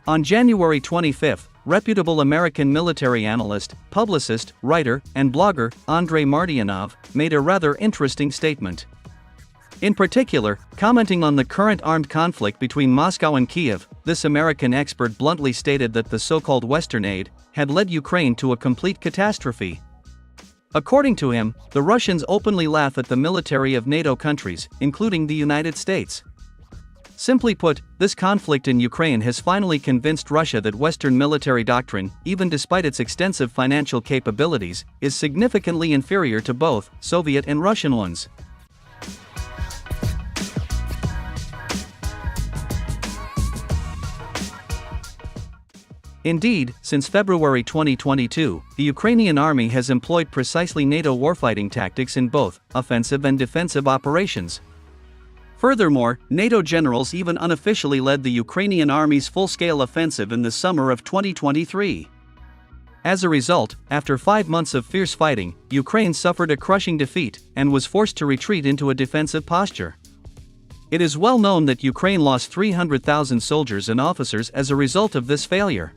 On January 25, reputable American military analyst, publicist, writer, and blogger Andrei Martyanov made a rather interesting statement. In particular, commenting on the current armed conflict between Moscow and Kiev, this American expert bluntly stated that the so-called Western aid had led Ukraine to a complete catastrophe. According to him, the Russians openly laugh at the military of NATO countries, including the United States. Simply put, this conflict in Ukraine has finally convinced Russia that Western military doctrine, even despite its extensive financial capabilities, is significantly inferior to both Soviet and Russian ones. Indeed, since February 2022, the Ukrainian army has employed precisely NATO warfighting tactics in both offensive and defensive operations. Furthermore, NATO generals even unofficially led the Ukrainian army's full-scale offensive in the summer of 2023. As a result, after 5 months of fierce fighting, Ukraine suffered a crushing defeat and was forced to retreat into a defensive posture. It is well known that Ukraine lost 300,000 soldiers and officers as a result of this failure.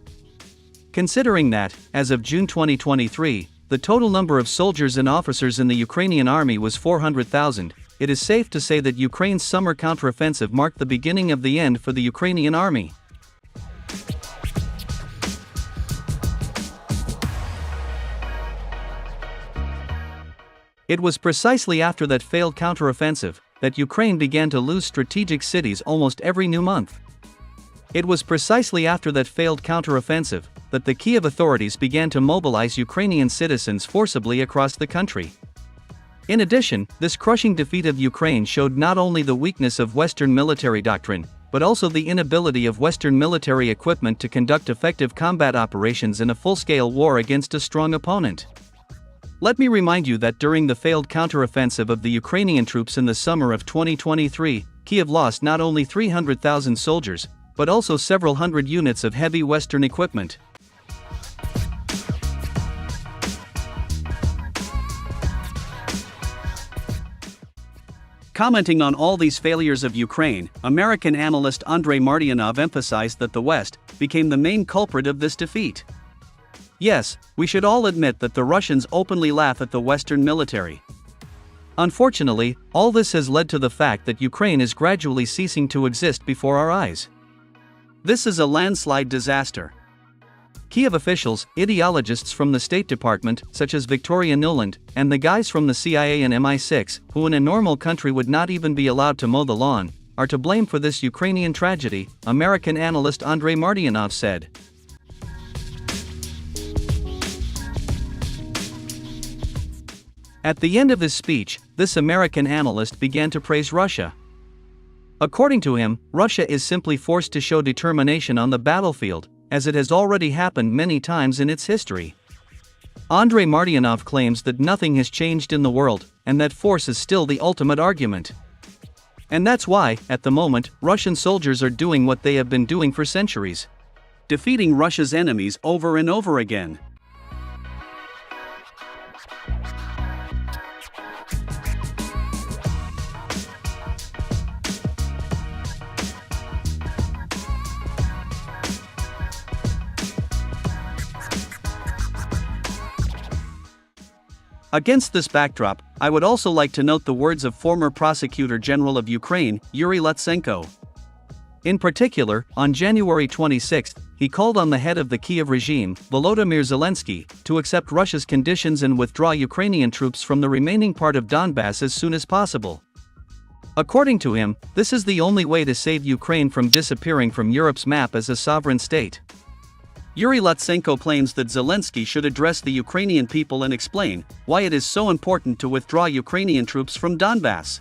Considering that, as of June 2023, the total number of soldiers and officers in the Ukrainian army was 400,000, it is safe to say that Ukraine's summer counteroffensive marked the beginning of the end for the Ukrainian army. It was precisely after that failed counteroffensive that Ukraine began to lose strategic cities almost every new month. It was precisely after that failed counteroffensive that the Kiev authorities began to mobilize Ukrainian citizens forcibly across the country. In addition, this crushing defeat of Ukraine showed not only the weakness of Western military doctrine, but also the inability of Western military equipment to conduct effective combat operations in a full-scale war against a strong opponent. Let me remind you that during the failed counteroffensive of the Ukrainian troops in the summer of 2023, Kiev lost not only 300,000 soldiers, but also several hundred units of heavy Western equipment. Commenting on all these failures of Ukraine, American analyst Andrei Martyanov emphasized that the West became the main culprit of this defeat. Yes, we should all admit that the Russians openly laugh at the Western military. Unfortunately, all this has led to the fact that Ukraine is gradually ceasing to exist before our eyes. This is a landslide disaster. Kiev officials, ideologists from the State Department, such as Victoria Nuland, and the guys from the CIA and MI6, who in a normal country would not even be allowed to mow the lawn, are to blame for this Ukrainian tragedy, American analyst Andrei Martyanov said. At the end of his speech, this American analyst began to praise Russia. According to him, Russia is simply forced to show determination on the battlefield, as it has already happened many times in its history. Andrei Martyanov claims that nothing has changed in the world, and that force is still the ultimate argument. And that's why, at the moment, Russian soldiers are doing what they have been doing for centuries: defeating Russia's enemies over and over again. Against this backdrop, I would also like to note the words of former Prosecutor General of Ukraine, Yuri Lutsenko. In particular, on January 26, he called on the head of the Kiev regime, Volodymyr Zelensky, to accept Russia's conditions and withdraw Ukrainian troops from the remaining part of Donbass as soon as possible. According to him, this is the only way to save Ukraine from disappearing from Europe's map as a sovereign state. Yuri Lutsenko claims that Zelensky should address the Ukrainian people and explain why it is so important to withdraw Ukrainian troops from Donbass.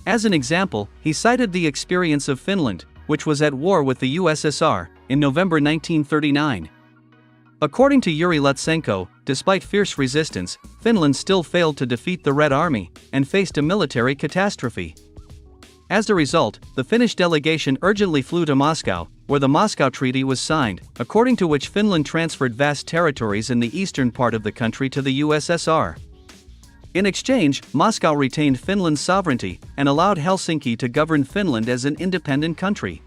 As an example, he cited the experience of Finland, which was at war with the USSR, in November 1939. According to Yuri Lutsenko, despite fierce resistance, Finland still failed to defeat the Red Army, and faced a military catastrophe. As a result, the Finnish delegation urgently flew to Moscow, where the Moscow Treaty was signed, according to which Finland transferred vast territories in the eastern part of the country to the USSR. In exchange, Moscow retained Finland's sovereignty and allowed Helsinki to govern Finland as an independent country.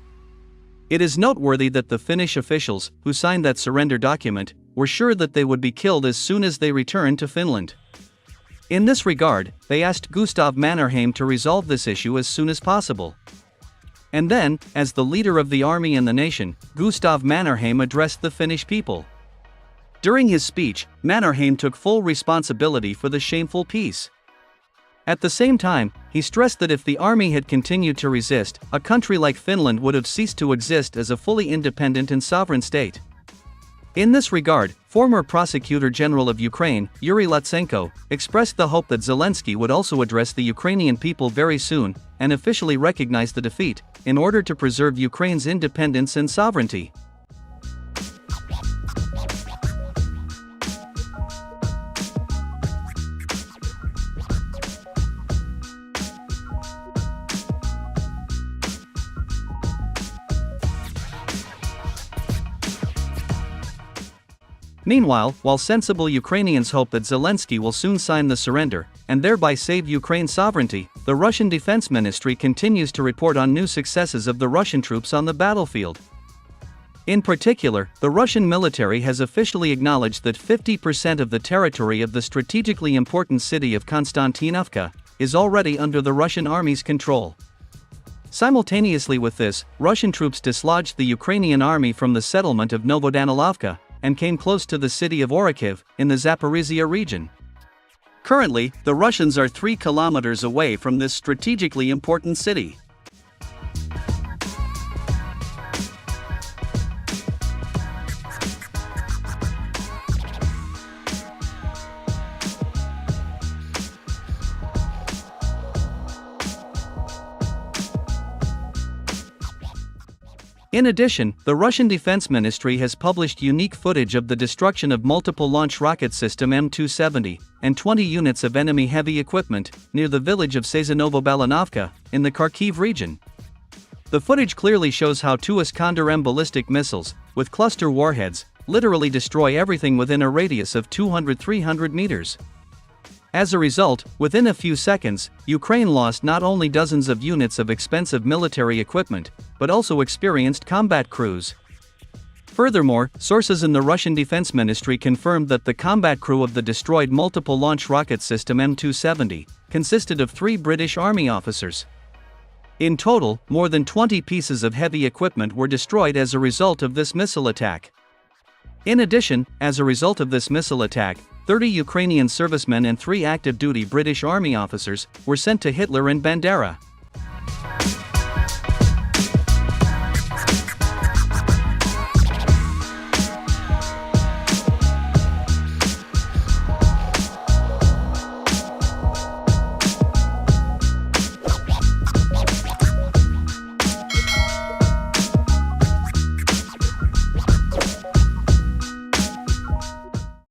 It is noteworthy that the Finnish officials, who signed that surrender document, were sure that they would be killed as soon as they returned to Finland. In this regard, they asked Gustav Mannerheim to resolve this issue as soon as possible. And then, as the leader of the army and the nation, Gustav Mannerheim addressed the Finnish people. During his speech, Mannerheim took full responsibility for the shameful peace. At the same time, he stressed that if the army had continued to resist, a country like Finland would have ceased to exist as a fully independent and sovereign state. In this regard, former Prosecutor General of Ukraine, Yuri Lutsenko, expressed the hope that Zelensky would also address the Ukrainian people very soon and officially recognize the defeat, in order to preserve Ukraine's independence and sovereignty. Meanwhile, while sensible Ukrainians hope that Zelensky will soon sign the surrender, and thereby save Ukraine's sovereignty, the Russian Defense Ministry continues to report on new successes of the Russian troops on the battlefield. In particular, the Russian military has officially acknowledged that 50% of the territory of the strategically important city of Konstantinovka is already under the Russian army's control. Simultaneously with this, Russian troops dislodged the Ukrainian army from the settlement of Novodanilovka and came close to the city of Orikhiv, in the Zaporizhia region. Currently, the Russians are 3 kilometers away from this strategically important city. In addition, the Russian Defense Ministry has published unique footage of the destruction of multiple launch rocket system M270 and 20 units of enemy heavy equipment near the village of Sazanovo-Balanovka in the Kharkiv region. The footage clearly shows how 2 Iskander-M ballistic missiles, with cluster warheads, literally destroy everything within a radius of 200-300 meters. As a result, within a few seconds, Ukraine lost not only dozens of units of expensive military equipment, but also experienced combat crews. Furthermore, sources in the Russian Defense Ministry confirmed that the combat crew of the destroyed multiple launch rocket system M270 consisted of 3 British Army officers. In total, more than 20 pieces of heavy equipment were destroyed as a result of this missile attack. In addition, as a result of this missile attack, 30 Ukrainian servicemen and 3 active-duty British Army officers were sent to Hitler and Bandera.